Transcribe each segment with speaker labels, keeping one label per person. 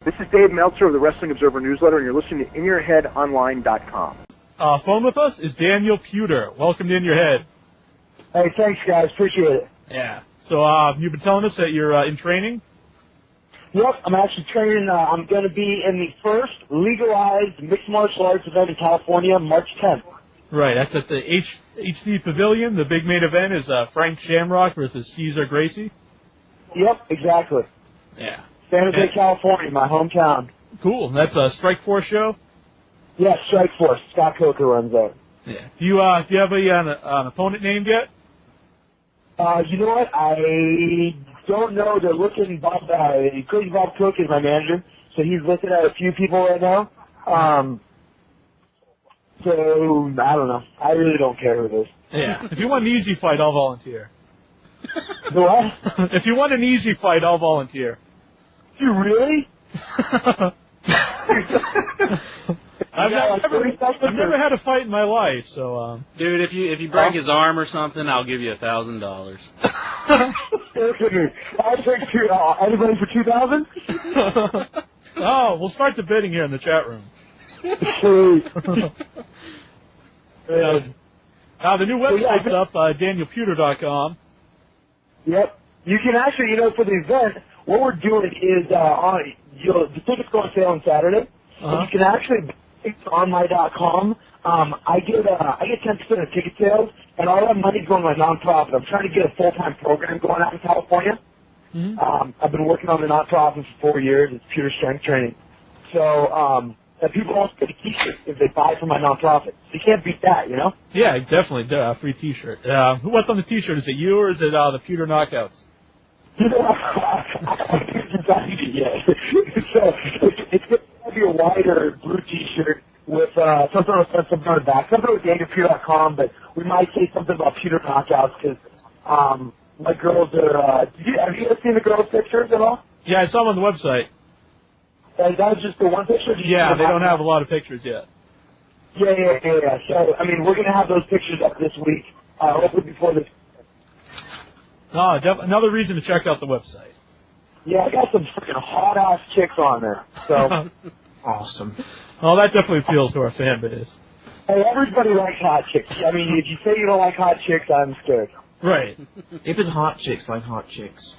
Speaker 1: This is Dave Meltzer of the Wrestling Observer Newsletter, and you're listening to InYourHeadOnline.com.
Speaker 2: Phone with us is Daniel Puder. Welcome to In Your Head.
Speaker 3: Hey, thanks, guys. Appreciate it.
Speaker 2: Yeah. So you've been telling us that you're in training?
Speaker 3: Yep, I'm actually training. I'm going to be in the first legalized mixed martial arts event in California, March 10th.
Speaker 2: Right. That's at the HC Pavilion. The big main event is Frank Shamrock versus Cesar Gracie.
Speaker 3: Yep, exactly.
Speaker 2: Yeah.
Speaker 3: San Jose, California, my hometown.
Speaker 2: Cool. That's a Strike Force show?
Speaker 3: Yeah, Strike Force. Scott Coker runs that.
Speaker 2: Yeah. Do you have an opponent named yet?
Speaker 3: You know what? I don't know. They're looking. Crazy Bob Cook is my manager, so he's looking at a few people right now. So I don't know. I really don't care who it is.
Speaker 2: Yeah. If you want an easy fight, I'll volunteer.
Speaker 3: The what?
Speaker 2: If you want an easy fight, I'll volunteer.
Speaker 3: You really?
Speaker 2: I've never had a fight in my life, so.
Speaker 4: Dude, if you break his arm or something, I'll give you $1,000.
Speaker 3: I'll take anybody for $2,000?
Speaker 2: Oh, we'll start the bidding here in the chat room. The new website's up, DanielPuder.com.
Speaker 3: Yep. You can actually, for the event, what we're doing is the tickets go on sale on Saturday. And you can actually on my.com. I get 10% of ticket sales, and all that money's going to my nonprofit. I'm trying to get a full-time program going out in California. I've been working on the nonprofit for 4 years. It's Puder Strength Training. So, and people also get a T-shirt if they buy from my nonprofit. You can't beat that,
Speaker 2: Yeah, definitely. Free T-shirt. What's on the T-shirt? Is it you or is it the Puder Knockouts?
Speaker 3: So it's going to be a wider blue T-shirt with something on the back. Something with DanielPuder.com, but we might say something about Puder Knockouts because my girls are. Have you guys seen the girls' pictures at all?
Speaker 2: Yeah, I saw them on the website.
Speaker 3: That was just the one picture?
Speaker 2: Yeah, they don't have a lot of pictures yet.
Speaker 3: Yeah. So, we're going to have those pictures up this week, hopefully before this.
Speaker 2: Another reason to check out the website.
Speaker 3: Yeah, I got some freaking hot-ass chicks on there. So
Speaker 5: awesome.
Speaker 2: Oh, that definitely appeals to our fan base.
Speaker 3: Hey, everybody likes hot chicks. If you say you don't like hot chicks, I'm scared.
Speaker 2: Right.
Speaker 5: Even hot chicks like hot chicks.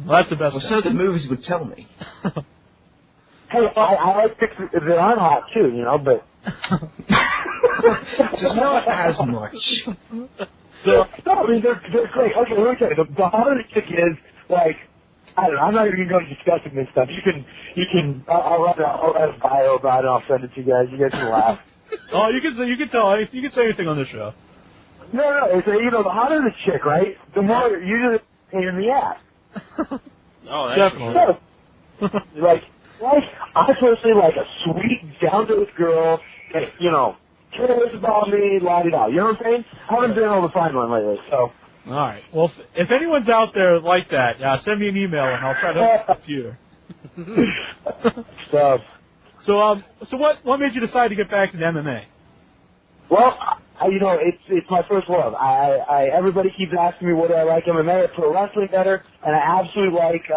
Speaker 2: Well, that's the best.
Speaker 5: Well, so the movies would tell me.
Speaker 3: Hey, I like chicks that aren't hot too, but
Speaker 5: just not as much.
Speaker 3: They're great. Okay, let me tell you, the hotter the chick is, I don't know, I'm not even going to discussing this stuff. You can, I'll write a bio about it, I'll send it to you guys. You guys can laugh.
Speaker 2: Oh, you can say anything on the show.
Speaker 3: No, it's the hotter the chick, right, the more usually pain in the ass.
Speaker 4: Oh, that's
Speaker 2: definitely.
Speaker 3: So, I personally like a sweet, down-to-earth girl that, cares about me, la-di-da. You know what I'm saying? I haven't been able to find one lately, so.
Speaker 2: All right. Well, if anyone's out there like that, send me an email and I'll try to help you.
Speaker 3: So
Speaker 2: what made you decide to get back into MMA?
Speaker 3: Well, it's my first love. Everybody keeps asking me what do I like MMA or pro wrestling better, and I absolutely like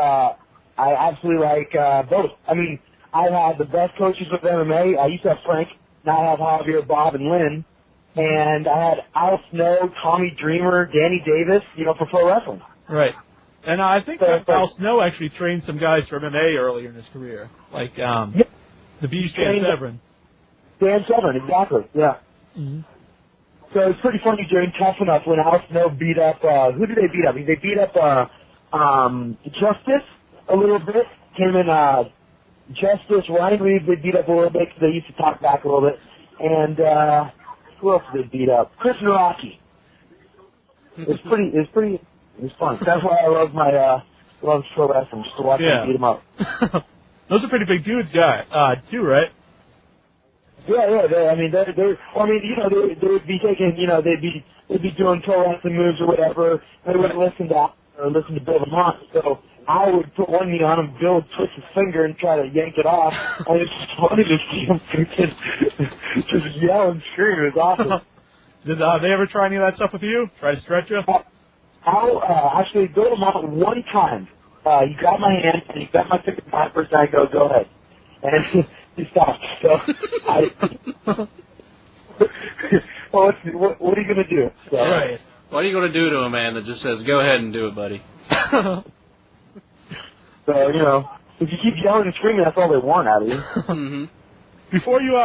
Speaker 3: both. I've had the best coaches with MMA. I used to have Frank, now I have Javier, Bob, and Lynn. And I had Al Snow, Tommy Dreamer, Danny Davis, for pro wrestling.
Speaker 2: Right. And I think Al Snow actually trained some guys for MMA earlier in his career, like the Beast Dan Severn.
Speaker 3: Dan Severn, exactly, yeah.
Speaker 2: Mm-hmm.
Speaker 3: So it's pretty funny during Tough Enough when Al Snow beat up, who did they beat up? They beat up Justice a little bit. Him and Justice, Ryan Reed, they beat up a little bit because they used to talk back a little bit. And who else did they beat up? Chris Naraki. It's fun. That's why I love love pro wrestling, just to watch them beat them up.
Speaker 2: Those are pretty big dudes, too, right?
Speaker 3: Yeah. They would be taking, they'd be doing pro wrestling moves or whatever. They wouldn't listen to Bill Demott. So I would put one knee on him, Bill would twist his finger and try to yank it off. And it's just funny to see him just yell and scream. It was awesome.
Speaker 2: Did they ever try any of that stuff with you? Try to stretch you?
Speaker 3: I'll actually Bill Demott one time. He grabbed my hand and he bet my 55%. I go ahead. and he stopped. So, well, what are you going to do? So,
Speaker 2: Right.
Speaker 4: What are you going to do to a man that just says, go ahead and do it, buddy?
Speaker 3: So, you know, if you keep yelling and screaming, that's all they want out of you.
Speaker 4: Mm-hmm.
Speaker 2: Before you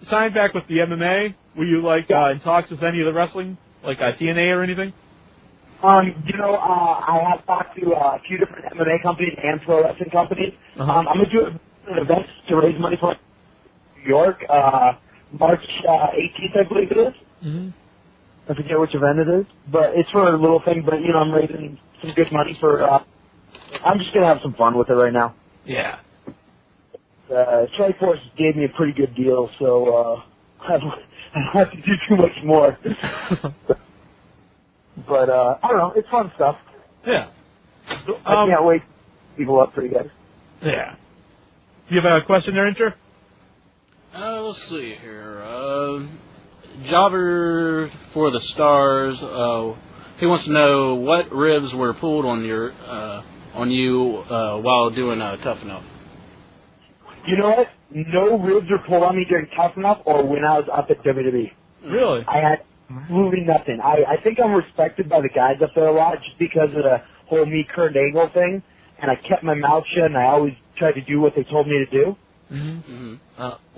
Speaker 2: signed back with the MMA, were you like in talks with any of the wrestling, like TNA or anything?
Speaker 3: You know, I have talked to a few different MMA companies and pro wrestling companies. I'm going to do an event to raise money for New York, March 18th, I believe it is.
Speaker 2: Mm-hmm.
Speaker 3: I forget which event it is, but it's for a little thing. But you know, I'm raising some good money for. I'm just gonna have some fun with it right now.
Speaker 2: Yeah.
Speaker 3: Strikeforce gave me a pretty good deal, so I don't have to do too much more. But I don't know, it's fun stuff.
Speaker 2: Yeah.
Speaker 3: I can't wait to people up for you guys.
Speaker 2: Yeah. You have a question there, Inter?
Speaker 4: Let's see here. Jobber for the Stars. He wants to know what ribs were pulled on you while doing Tough Enough.
Speaker 3: You know what? No ribs were pulled on me during Tough Enough or when I was up at WWE.
Speaker 2: Really?
Speaker 3: I had absolutely nothing. I think I'm respected by the guys up there a lot just because of the whole me Kurt Angle thing, and I kept my mouth shut and I always tried to do what they told me to do.
Speaker 2: Mm-hmm.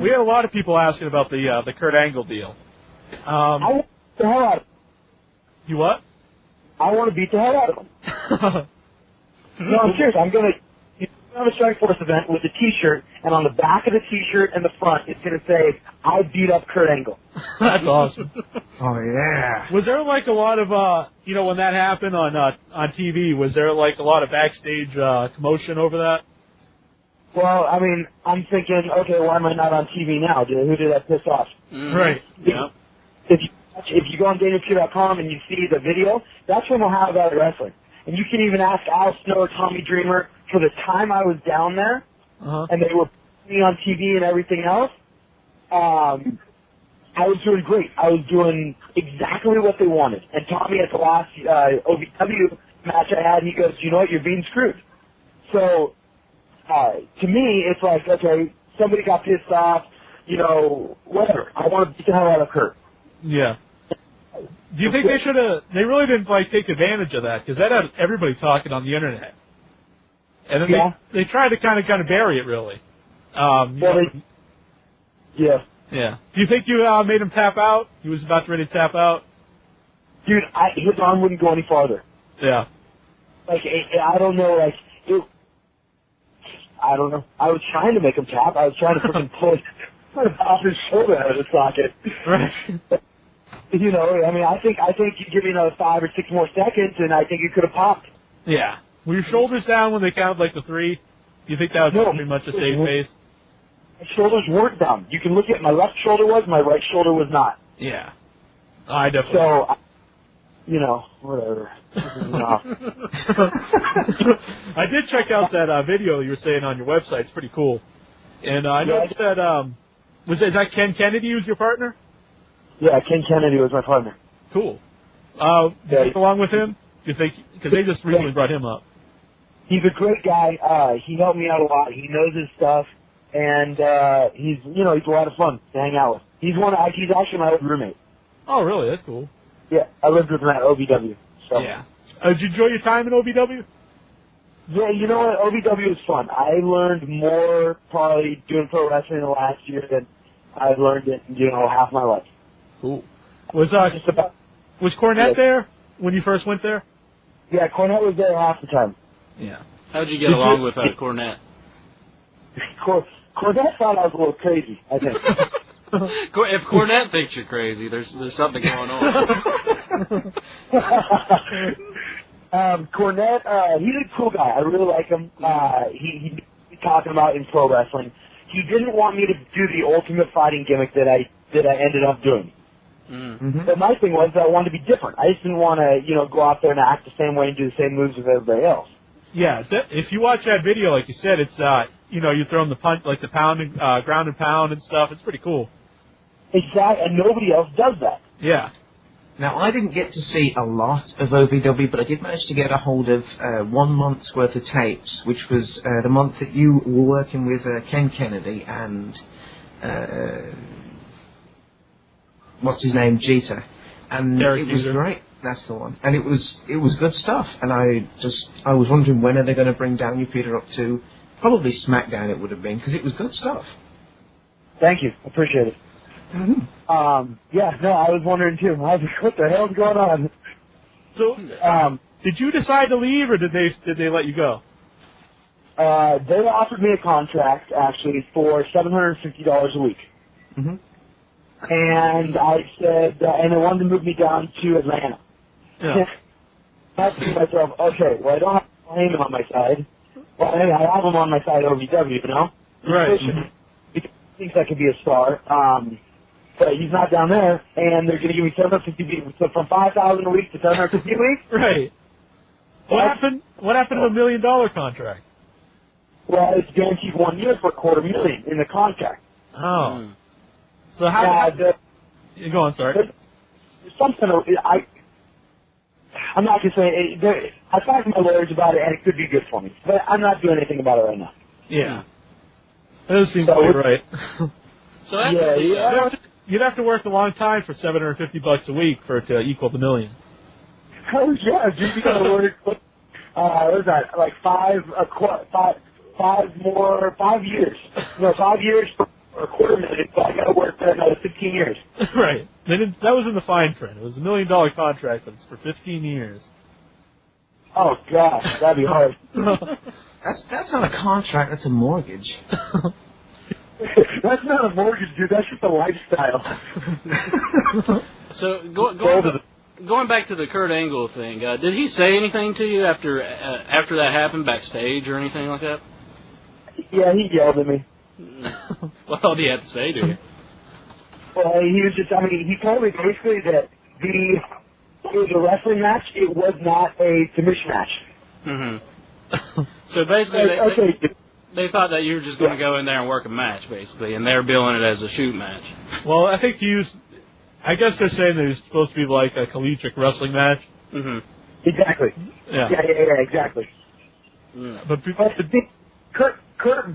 Speaker 2: We had a lot of people asking about the Kurt Angle deal.
Speaker 3: I want to beat the hell out of him.
Speaker 2: You what?
Speaker 3: I want to beat the hell out of him. No, I'm serious. I'm going to have a Strikeforce event with a T-shirt, and on the back of the T-shirt and the front, it's going to say, I beat up Kurt Angle.
Speaker 2: That's awesome.
Speaker 5: Oh, yeah.
Speaker 2: Was there like a lot of, when that happened on TV, was there like a lot of backstage commotion over that?
Speaker 3: Well, I mean, I'm thinking, okay, why am I not on TV now? Who did that piss off?
Speaker 4: Mm-hmm.
Speaker 2: Right.
Speaker 4: Yeah.
Speaker 3: If you go on DanielPuder.com and you see the video, that's when we'll have about wrestling. And you can even ask Al Snow or Tommy Dreamer for the time I was down there, and they were putting me on TV and everything else. I was doing great. I was doing exactly what they wanted. And Tommy, at the last OVW match I had, he goes, you know what, you're being screwed. So, to me, it's like, okay, somebody got pissed off, whatever. I want to beat the hell out of Kurt.
Speaker 2: Yeah. Do you think they really didn't, take advantage of that? Because that had everybody talking on the internet. And then they tried to kind of bury it, really.
Speaker 3: Yeah.
Speaker 2: Yeah. Do you think you made him tap out? He was about ready to tap out?
Speaker 3: Dude, his arm wouldn't go any farther.
Speaker 2: Yeah.
Speaker 3: I don't know, I don't know. I was trying to make him tap. I was trying to freaking pull it off his shoulder out of the socket.
Speaker 2: Right.
Speaker 3: I mean, I think you give me another 5 or 6 more seconds, and I think you could have popped.
Speaker 2: Yeah. Were your shoulders down when they counted, the 3? Do you think that was pretty much a safe pace?
Speaker 3: My shoulders weren't down. You can look at my left shoulder was, my right shoulder was not.
Speaker 2: Yeah. I definitely.
Speaker 3: So, whatever.
Speaker 2: I did check out that video you were saying on your website. It's pretty cool. And I noticed that, is that Ken Kennedy who's your partner?
Speaker 3: Yeah, Ken Kennedy was my partner.
Speaker 2: Cool. Do you get along with him? Do you think, because they just recently brought him up.
Speaker 3: He's a great guy. He helped me out a lot. He knows his stuff, and he's a lot of fun to hang out with. He's actually my old roommate.
Speaker 2: Oh, really? That's cool.
Speaker 3: Yeah, I lived with him at OVW. So.
Speaker 2: Yeah. Did you enjoy your time in OVW?
Speaker 3: Yeah, you know what? OVW was fun. I learned more probably doing pro wrestling in the last year than I've learned in half my life.
Speaker 2: Cool. Was Cornette there when you first went there?
Speaker 3: Yeah, Cornette was there half the time.
Speaker 2: Yeah.
Speaker 4: How'd you get along with Cornette?
Speaker 3: Cornette thought I was a little crazy, I think.
Speaker 4: If Cornette thinks you're crazy, there's something going on.
Speaker 3: Cornette, he's a cool guy. I really like him. He's talking about in pro wrestling. He didn't want me to do the ultimate fighting gimmick that I ended up doing.
Speaker 2: Mm-hmm.
Speaker 3: But my thing was that I wanted to be different. I just didn't want to, go out there and act the same way and do the same moves as everybody else.
Speaker 2: Yeah, if you watch that video, like you said, it's you're throwing the punch, the pounding, ground and pound and stuff. It's pretty cool.
Speaker 3: Exactly, and nobody else does that.
Speaker 2: Yeah.
Speaker 5: Now, I didn't get to see a lot of OVW, but I did manage to get a hold of 1 month's worth of tapes, which was the month that you were working with Ken Kennedy and what's his name, Jeter, and
Speaker 2: Derek
Speaker 5: it was
Speaker 2: Jeter.
Speaker 5: great. That's the one, and it was good stuff. And I was wondering when are they going to bring Daniel Puder up to probably Smackdown. It would have been because it was good stuff.
Speaker 3: Thank you. Appreciate it.
Speaker 5: Mm-hmm.
Speaker 3: Yeah, no, I was wondering too. I was like, what the hell's going on?
Speaker 2: So, did you decide to leave, or did they let you go?
Speaker 3: They offered me a contract, actually, for $750 a week.
Speaker 5: Mm-hmm.
Speaker 3: And I said, and they wanted to move me down to Atlanta.
Speaker 2: Yeah.
Speaker 3: I thought to myself, okay, well, I don't have Heyman on my side. Well, I have him on my side OVW, you know?
Speaker 2: Right.
Speaker 3: He thinks I could be a star. But he's not down there, and they're going to give me $750 so from $5,000 a week to $750 a week.
Speaker 2: Right. What happened to $1 million contract?
Speaker 3: Well, it's guaranteed 1 year for $250,000 in the contract.
Speaker 2: Oh. So how? You go on. Sorry.
Speaker 3: There's something I'm not going to say. I talked to my lawyers about it, and it could be good for me, but I'm not doing anything about it right now.
Speaker 2: Yeah. That does seem quite right.
Speaker 4: So that's
Speaker 2: You'd have to work a long time for $750 a week for it to equal the $1 million.
Speaker 3: Oh yeah, you got to work. What was that? Like 5 years? No, 5 years for $250,000. So I got to work for another 15 years.
Speaker 2: Right. That was in the fine print. It was $1 million contract, but it's for 15 years.
Speaker 3: Oh gosh, that'd be hard.
Speaker 5: That's not a contract. That's a mortgage.
Speaker 3: That's not a mortgage, dude. That's just a lifestyle.
Speaker 4: So going back to the Kurt Angle thing, did he say anything to you after that happened backstage or anything like that?
Speaker 3: Yeah, he yelled at me.
Speaker 4: What all did he have to say to you?
Speaker 3: Well, he was just, he told me basically that it was a wrestling match. It was not a submission match.
Speaker 4: Mm-hmm. So basically, they thought that you were just going to go in there and work a match, basically, and they're billing it as a shoot match.
Speaker 2: Well, I think I guess they're saying that it was supposed to be like a collegiate wrestling match.
Speaker 3: Mm-hmm. Exactly.
Speaker 2: Yeah,
Speaker 3: exactly.
Speaker 2: Yeah. But
Speaker 3: Kurt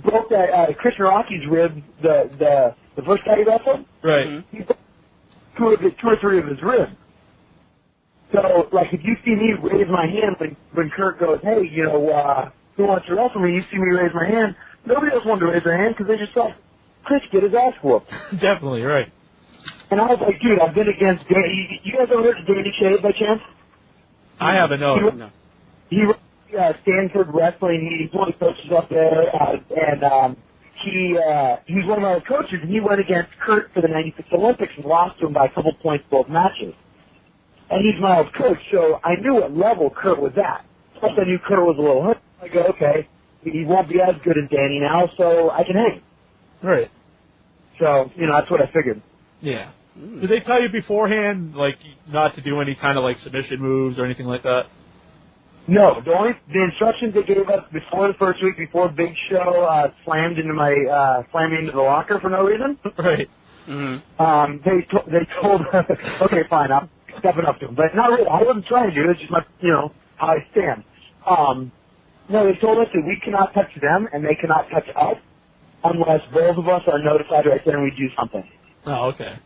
Speaker 3: broke that Chris Rocky's rib, the first guy he wrestled.
Speaker 2: Right.
Speaker 3: He broke two or three of his ribs. So, like, if you see me raise my hand when Kurt goes, hey, who wants to wrestle me? You see me raise my hand. Nobody else wanted to raise their hand because they just thought Chris get his ass whooped.
Speaker 2: Definitely, right.
Speaker 3: And I was like, dude, I've been against Danny. You guys ever heard of Danny Shade by chance?
Speaker 2: I haven't, no.
Speaker 3: He Stanford Wrestling. He's one of the coaches up there, and he's one of our coaches, and he went against Kurt for the 96 Olympics and lost to him by a couple points both matches. And he's my old coach, so I knew what level Kurt was at. Plus, I knew Kurt was a little hurt. I go, okay, he won't be as good as Danny now, so I can hang.
Speaker 2: Right.
Speaker 3: So, that's what I figured.
Speaker 2: Yeah. Did they tell you beforehand, like, not to do any kind of, like, submission moves or anything like that?
Speaker 3: No. The instructions they gave us before the first week, before Big Show slammed me into the locker for no reason.
Speaker 2: Right.
Speaker 4: Mm-hmm.
Speaker 3: They told us, okay, fine, I'm stepping up to him. But not really. I wasn't trying to do it. It's just my, how I stand. No, they told us that we cannot touch them and they cannot touch us unless both of us are notified right there and we do something.
Speaker 2: Oh, okay.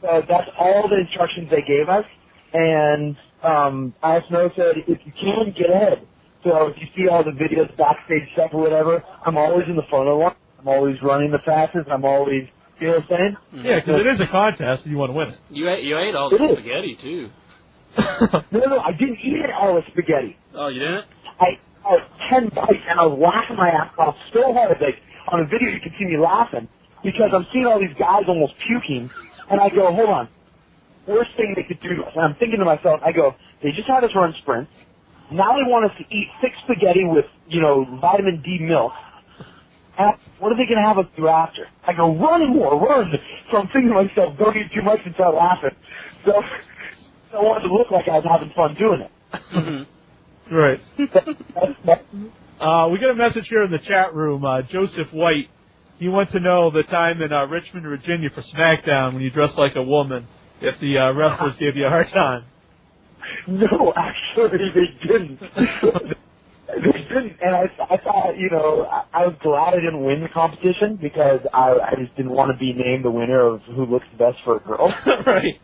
Speaker 3: So that's all the instructions they gave us. And Snow said, if you can, get ahead. So if you see all the videos, backstage stuff or whatever, I'm always in the photo line. I'm always running the fastest. I'm always, you know what I'm saying?
Speaker 2: Mm-hmm. Yeah, because it is a contest and you want to win it.
Speaker 4: You ate all the spaghetti, too.
Speaker 3: No, I didn't eat all the spaghetti.
Speaker 4: Oh, you didn't?
Speaker 3: I had 10 bites, and I was laughing my ass off so hard. Like, on a video, you can see me laughing, because I'm seeing all these guys almost puking, and I go, hold on. Worst thing they could do to us. And I'm thinking to myself, I go, they just had us run sprints. Now they want us to eat 6 spaghetti with, vitamin D milk. And what are they going to have us do after? I go, run more, run. So I'm thinking to myself, don't eat too much and start laughing. So I wanted to look like I was having fun doing it.
Speaker 4: Mm-hmm.
Speaker 2: Right. We got a message here in the chat room. Joseph White, he wants to know the time in Richmond, Virginia for Smackdown when you dressed like a woman if the wrestlers gave you a hard time.
Speaker 3: No, actually, they didn't. They didn't, and I thought, I was glad I didn't win the competition because I just didn't want to be named the winner of who looks best for a girl.
Speaker 2: Right.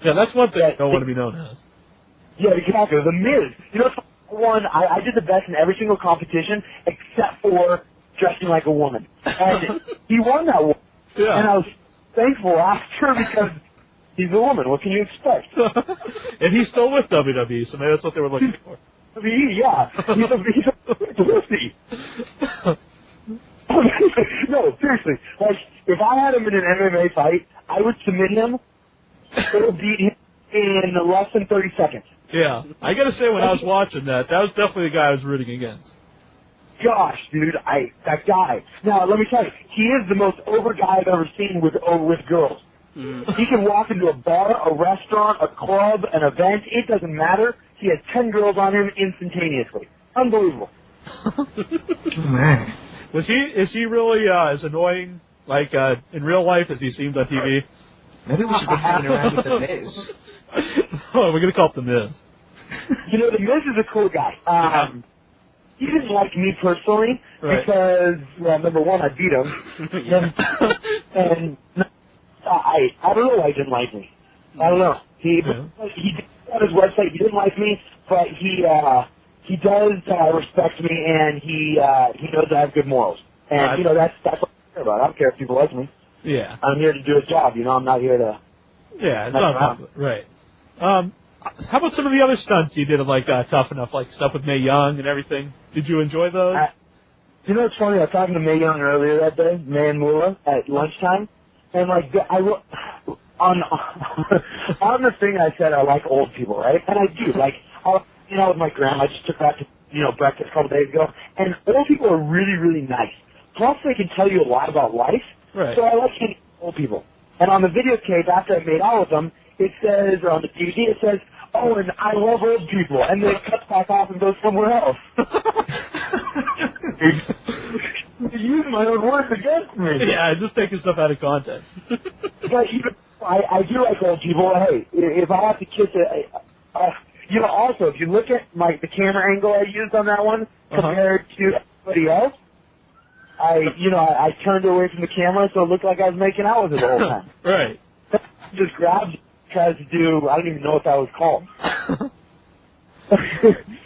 Speaker 2: Yeah, that's one thing I don't want to be known as.
Speaker 3: Yeah, exactly. The Miz. I did the best in every single competition except for dressing like a woman. And he won that one.
Speaker 2: Yeah.
Speaker 3: And I was thankful after because he's a woman. What can you expect?
Speaker 2: And he's still with WWE, so maybe that's what they were looking for.
Speaker 3: Yeah. He's a pussy. No, seriously. Like, if I had him in an MMA fight, I would submit him. It'll beat him in less than 30 seconds.
Speaker 2: Yeah. I gotta say, when I was watching that was definitely the guy I was rooting against.
Speaker 3: Gosh, dude, that guy. Now, let me tell you, he is the most over guy I've ever seen with girls.
Speaker 4: Mm.
Speaker 3: He can walk into a bar, a restaurant, a club, an event. It doesn't matter. He has 10 girls on him instantaneously. Unbelievable.
Speaker 5: Man.
Speaker 2: Is he really as annoying, like, in real life as he seemed on TV?
Speaker 5: Maybe we should be hanging around with the Miz.
Speaker 2: Oh, we're going to call it the Miz.
Speaker 3: The Miz is a cool guy. He didn't like me personally because, well, number one, I beat him. and I don't know why he didn't like me. I don't know. He did on his website, he didn't like me, but he does respect me, and he knows I have good morals. And, that's what I care about. I don't care if people like me.
Speaker 2: Yeah.
Speaker 3: I'm here to do a job, I'm not here to...
Speaker 2: Yeah, it's not popular. Right. How about some of the other stunts you did at, like, Tough Enough, like stuff with Mae Young and everything? Did you enjoy those?
Speaker 3: It's funny, I was talking to Mae Young earlier that day, Mae and Moolah, at lunchtime, and, like, on the thing I said I like old people, right? And I do. Like, with my grandma, I just took her out to, breakfast a couple days ago, and old people are really, really nice. Plus, they can tell you a lot about life, so I like hanging with old people. And on the videotape, after I made out with them, it says, or on the DVD, it says, oh, and I love old people, and then it cuts back off and goes somewhere else. You use my own words against me.
Speaker 2: Yeah, just taking stuff out of context.
Speaker 3: But I do like old people. Hey, if I have to kiss it, also, if you look at the camera angle I used on that one compared to everybody else, I turned away from the camera so it looked like I was making out with her the whole time.
Speaker 2: Right.
Speaker 3: Just grabbed, tries to do, I don't even know what that was called.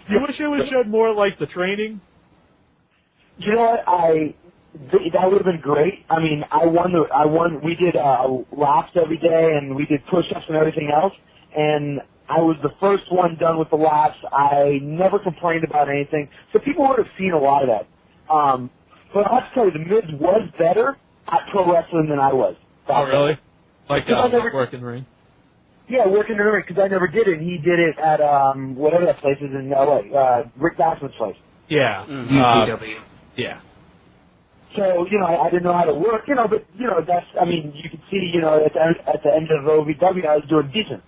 Speaker 2: You wish it was showed more like the training?
Speaker 3: You know what? That would have been great. I mean, we did laps every day, and we did push-ups and everything else, and I was the first one done with the laps. I never complained about anything, so people would have seen a lot of that. But I'll have to tell you, the Miz was better at pro wrestling than I was.
Speaker 2: Oh, really? Like working the ring?
Speaker 3: Yeah, working in the ring, because I never did it, and he did it at whatever that place is in L.A., Rick Bassman's place.
Speaker 2: Yeah.
Speaker 5: UPW.
Speaker 2: Yeah.
Speaker 3: So, I didn't know how to work, but, that's, you can see, at the end of OVW, I was doing decent.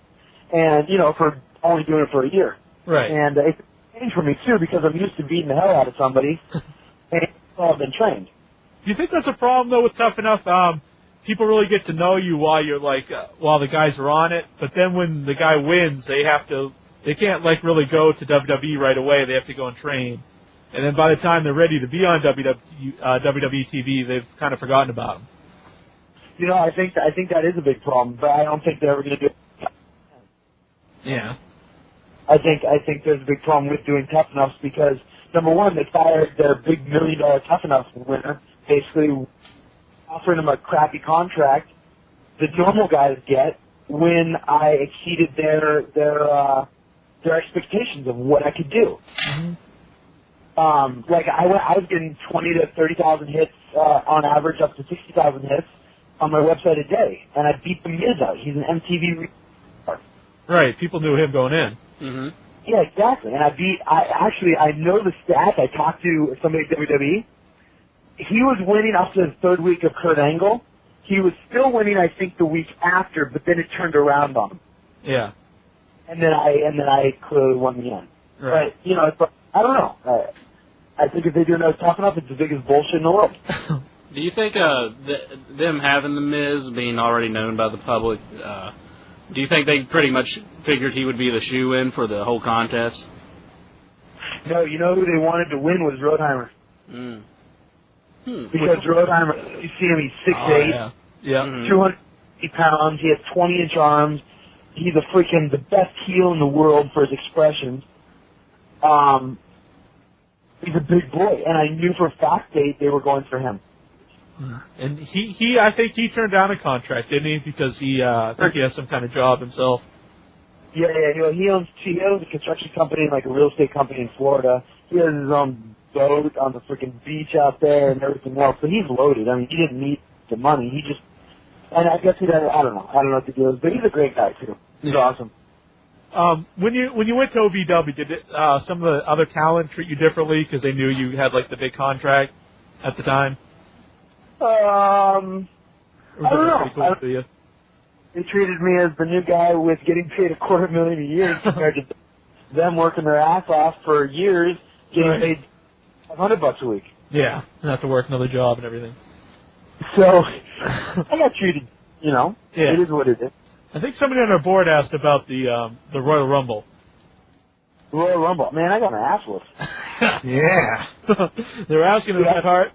Speaker 3: And, for only doing it for a year.
Speaker 2: Right.
Speaker 3: And it's changed for me, too, because I'm used to beating the hell out of somebody, and I've been trained.
Speaker 2: Do you think that's a problem, though, with Tough Enough? People really get to know you while you're, while the guys are on it, but then when the guy wins, they can't, really go to WWE right away. They have to go and train. And then by the time they're ready to be on WWE TV, they've kind of forgotten about them.
Speaker 3: I think that is a big problem, but I don't think they're ever going to do it.
Speaker 2: Yeah.
Speaker 3: I think there's a big problem with doing Tough Enoughs because, number one, they fired their big $1 million Tough Enough winner, basically offering him a crappy contract the normal guys get when I exceeded their expectations of what I could do.
Speaker 2: Mm-hmm.
Speaker 3: I was getting 20 to 30,000 hits on average, up to 60,000 hits on my website a day, and I beat the Miz out. He's an MTV star.
Speaker 2: Right, people knew him going in.
Speaker 4: Mm-hmm.
Speaker 3: Yeah, exactly. And I know the stats. I talked to somebody at WWE. He was winning up to the third week of Kurt Angle. He was still winning, I think, the week after, but then it turned around on him.
Speaker 2: Yeah.
Speaker 3: And then I clearly won the end.
Speaker 2: Right.
Speaker 3: But, I don't know. I think if they do another Tough Enough, it's the biggest bullshit in the world.
Speaker 4: Do you think them having the Miz being already known by the public Do you think they pretty much figured he would be the shoe-in for the whole contest?
Speaker 3: No, you know who they wanted to win was Rodheimer. Because Rodheimer, you see him, he's 6'8", 250 pounds, he has 20-inch arms, he's the best heel in the world for his expressions. He's a big boy, and I knew for a fact they were going for him.
Speaker 2: And I think he turned down a contract, didn't he? Because I think he has some kind of job himself.
Speaker 3: Yeah. He owns a construction company, like a real estate company in Florida. He has his own boat on the freaking beach out there and everything else. So he's loaded. I mean, he didn't need the money. He just, and I guess I don't know what the deal is, but he's a great guy too. He's awesome.
Speaker 2: When you went to OVW, did some of the other talent treat you differently because they knew you had like the big contract at the time?
Speaker 3: I don't know.
Speaker 2: Cool to you?
Speaker 3: They treated me as the new guy with getting paid $250,000 a year compared to them working their ass off for years, getting paid $500 a week.
Speaker 2: Yeah, and have to work another job and everything.
Speaker 3: So I got treated, it is what it is.
Speaker 2: I think somebody on our board asked about the Royal Rumble.
Speaker 3: Royal Rumble, man, I got my ass whooped.
Speaker 5: Yeah.
Speaker 2: They were asking if Bret Hart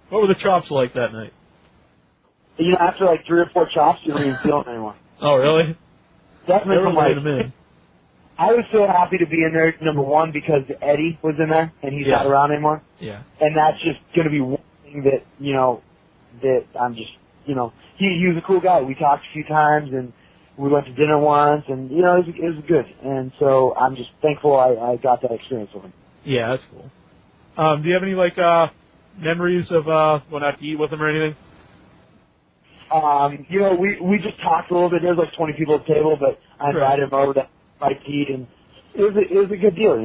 Speaker 2: what were the chops like that night?
Speaker 3: After like 3 or 4 chops, you don't even feel it anymore.
Speaker 2: Oh, really?
Speaker 3: Definitely from like, I was so happy to be in there, number one, because Eddie was in there, and he's not around anymore.
Speaker 2: Yeah. And
Speaker 3: that's just going to be one thing that, that I'm just, he was a cool guy. We talked a few times, and we went to dinner once, and, it was good. And so I'm just thankful I got that experience with him.
Speaker 2: Yeah, that's cool. Do you have any, memories of going out to eat with him or anything?
Speaker 3: We just talked a little bit. There was like 20 people at the table, but I invited him over to fight to eat, and it was a good deal, I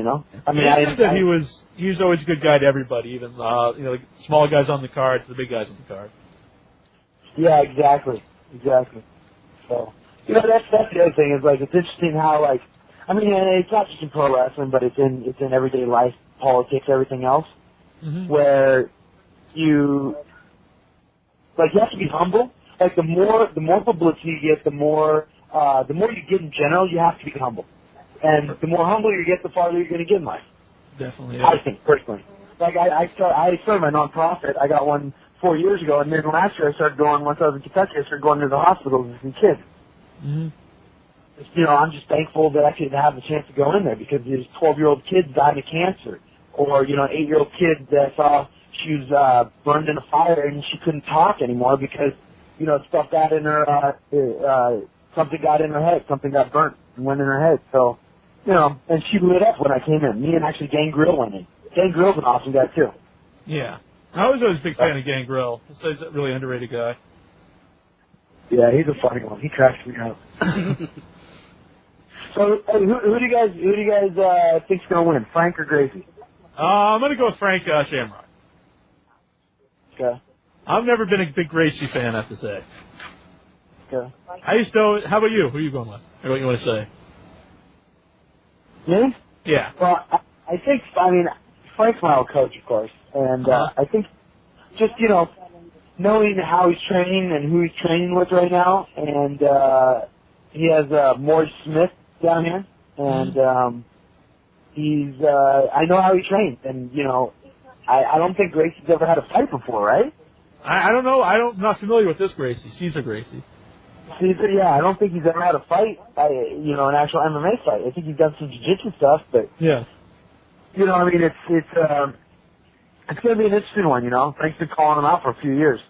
Speaker 3: mean,
Speaker 2: he said that he was always a good guy to everybody, even the small guys on the card to the big guys on the card.
Speaker 3: Yeah, exactly. So that's the other thing is it's interesting how it's not just in pro wrestling, but it's in everyday life, politics, everything else, where you have to be humble. Like the more publicity you get, the more you get in general, you have to be humble. And the more humble you get, the farther you're going to get in life.
Speaker 2: Definitely. Yeah.
Speaker 3: I think, personally. I started my nonprofit. I got one 4 years ago, and then last year I started going, once I was in Kentucky, I started going to the hospitals with some kids. I'm just thankful that I could have the chance to go in there because there's 12-year-old kids dying of cancer. Or, an 8-year-old kid that saw she was burned in a fire and she couldn't talk anymore because, stuff got in her, something got in her head, something got burnt and went in her head. So, and she lit up when I came in. Me and actually Gangrel went in. Gangrel's an awesome guy, too.
Speaker 2: Yeah. I was always a big fan of Gangrel. He's a really underrated guy.
Speaker 3: Yeah, he's a funny one. He cracks me up. So, who do you guys think's going to win, Frank or Gracie?
Speaker 2: I'm going to go with Frank Shamrock.
Speaker 3: Okay.
Speaker 2: I've never been a big Gracie fan, I have to say.
Speaker 3: Okay.
Speaker 2: How about you? Who are you going with? Or what you want to say?
Speaker 3: Me?
Speaker 2: Yeah.
Speaker 3: Well, I think, Frank's my old coach, of course. And I think just, knowing how he's training and who he's training with right now. And he has Morris Smith down here. And I know how he trains. And, I don't think Gracie's ever had a fight before, right?
Speaker 2: I don't know. I'm not familiar with this Gracie. Caesar Gracie.
Speaker 3: Caesar, yeah. I don't think he's ever had a fight, an actual MMA fight. I think he's done some jiu-jitsu stuff, but
Speaker 2: yeah.
Speaker 3: It's going to be an interesting one. Frank's been calling him out for a few years.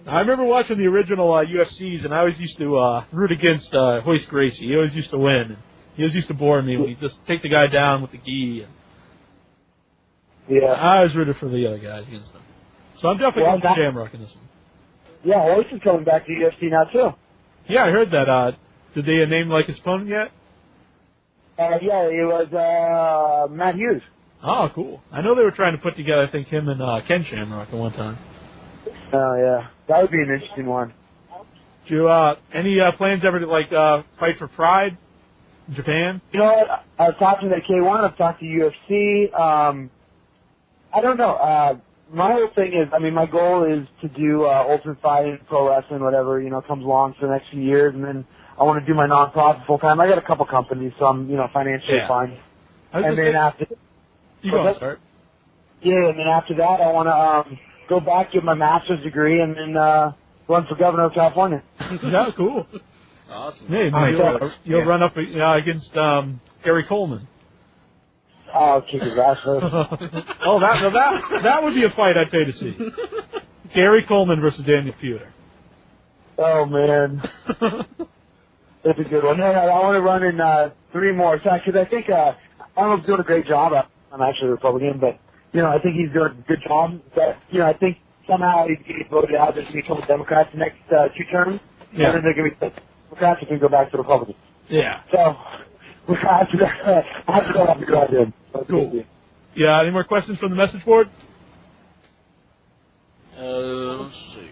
Speaker 2: I remember watching the original UFCs, and I always used to root against Hoist Gracie. He always used to win. He always used to bore me when he'd just take the guy down with the gi.
Speaker 3: Yeah.
Speaker 2: I always rooted for the other guys against them. So I'm definitely going to Shamrock in this one.
Speaker 3: Yeah, Hoist is coming back to UFC now, too.
Speaker 2: Yeah, I heard that. Did they name his opponent yet?
Speaker 3: Yeah, it was Matt Hughes.
Speaker 2: Oh, cool. I know they were trying to put together, I think, him and Ken Shamrock at one time.
Speaker 3: Oh, yeah. That would be an interesting one.
Speaker 2: Do you, any plans ever to, fight for Pride in Japan?
Speaker 3: You know what? I was talking to K1. I've talked to UFC. I don't know. My whole thing is, my goal is to do Ultimate Fighting, pro wrestling, whatever, comes along for the next few years. And then I want to do my nonprofit full time. I got a couple companies, so I'm financially fine. And then after
Speaker 2: you go and start.
Speaker 3: Yeah, and then after that, I want to go back, get my master's degree, and then run for governor of California.
Speaker 2: Yeah, cool.
Speaker 4: Awesome.
Speaker 2: Hey, you'll run up against Gary Coleman.
Speaker 3: Oh, kick his ass first.
Speaker 2: Oh, that would be a fight I'd pay to see. Gary Coleman versus Daniel Puder.
Speaker 3: Oh, man. That's a good one. No, I want to run in 3 more. Because I think Arnold's doing a great job. I'm actually a Republican, but, I think he's doing a good job. But, I think somehow he's getting voted out. There's going to be a couple Democrats the next 2 terms.
Speaker 2: Yeah.
Speaker 3: And then they're going to be Democrats who can go back to Republicans.
Speaker 2: Yeah.
Speaker 3: So, after that, I'll have to go out there.
Speaker 2: Cool. Yeah, any more questions from the message board?
Speaker 4: Let's see.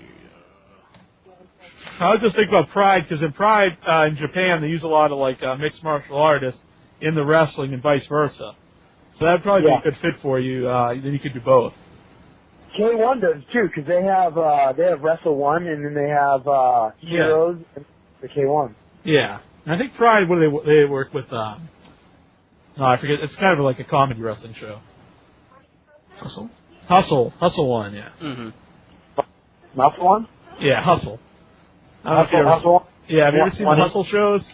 Speaker 2: I was just thinking about Pride, because in Pride, in Japan, they use a lot of, mixed martial artists in the wrestling and vice versa. So that would probably be a good fit for you. Then you could do both.
Speaker 3: K1 does, too, because they have Wrestle 1, and then they have Heroes and the K1.
Speaker 2: Yeah. And I think Pride, what do they work with, I forget, it's kind of like a comedy wrestling show. Hustle 1, yeah.
Speaker 4: Mm-hmm.
Speaker 3: Hustle 1?
Speaker 2: Yeah, Hustle.
Speaker 3: Hustle?
Speaker 2: Yeah, have you ever seen the Hustle shows?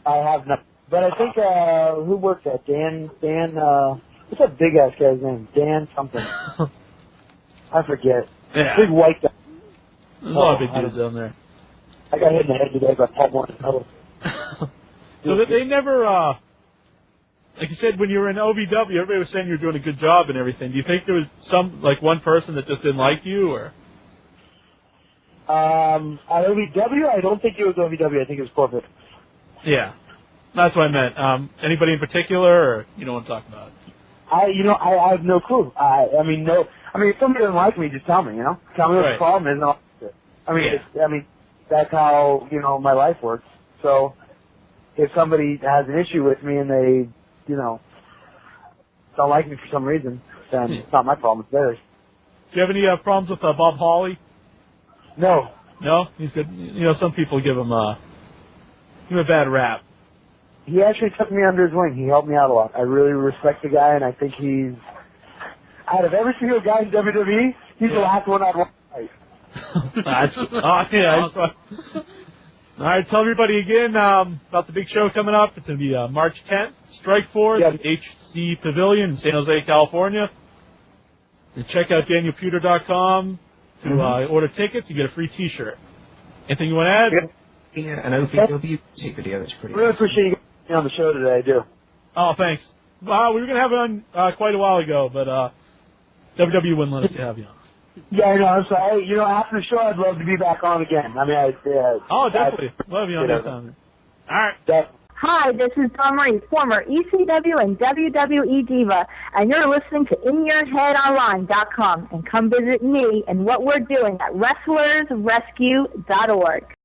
Speaker 3: I have not. But I think, who worked that? Dan, what's that big ass guy's name? Dan something. I forget.
Speaker 2: Yeah.
Speaker 3: Big white guy.
Speaker 2: There's a lot of big dudes down there.
Speaker 3: I got hit in the head today by Paul Morton.
Speaker 2: So that they never, like you said, when you were in OVW, everybody was saying you were doing a good job and everything. Do you think there was one person that just didn't like you, or?
Speaker 3: At OVW, I don't think it was OVW. I think it was corporate.
Speaker 2: Yeah. That's what I meant. Anybody in particular, or you don't want to talk about it?
Speaker 3: I have no clue. If somebody doesn't like me, just tell me, Tell me what the problem is, and I'll fix it. That's how, my life works. So, if somebody has an issue with me and they, don't like me for some reason, then it's not my problem, it's theirs.
Speaker 2: Do you have any problems with Bob Hawley?
Speaker 3: No.
Speaker 2: No? He's good. Some people give him a bad rap.
Speaker 3: He actually took me under his wing. He helped me out a lot. I really respect the guy, and I think he's, out of every single guy in WWE, he's the last one I'd want to fight.
Speaker 2: That's awesome. All right, tell everybody again about the big show coming up. It's going to be March 10th, Strikeforce at HC Pavilion in San Jose, California. And check out DanielPuder.com to order tickets. You get a free T-shirt. Anything you want to add?
Speaker 5: Yeah, an OVW music video. That's pretty.
Speaker 3: Really appreciate you being on the show today. I do.
Speaker 2: Oh, thanks. We were going to have it on quite a while ago, but WWE wouldn't let us have you on.
Speaker 3: Yeah, I know. I'm sorry. After the show, I'd love to be back on again.
Speaker 2: Definitely. Love you on that time. All right.
Speaker 6: Hi, this is Dawn Marie, former ECW and WWE diva, and you're listening to InYourHeadOnline.com. And come visit me and what we're doing at WrestlersRescue.org.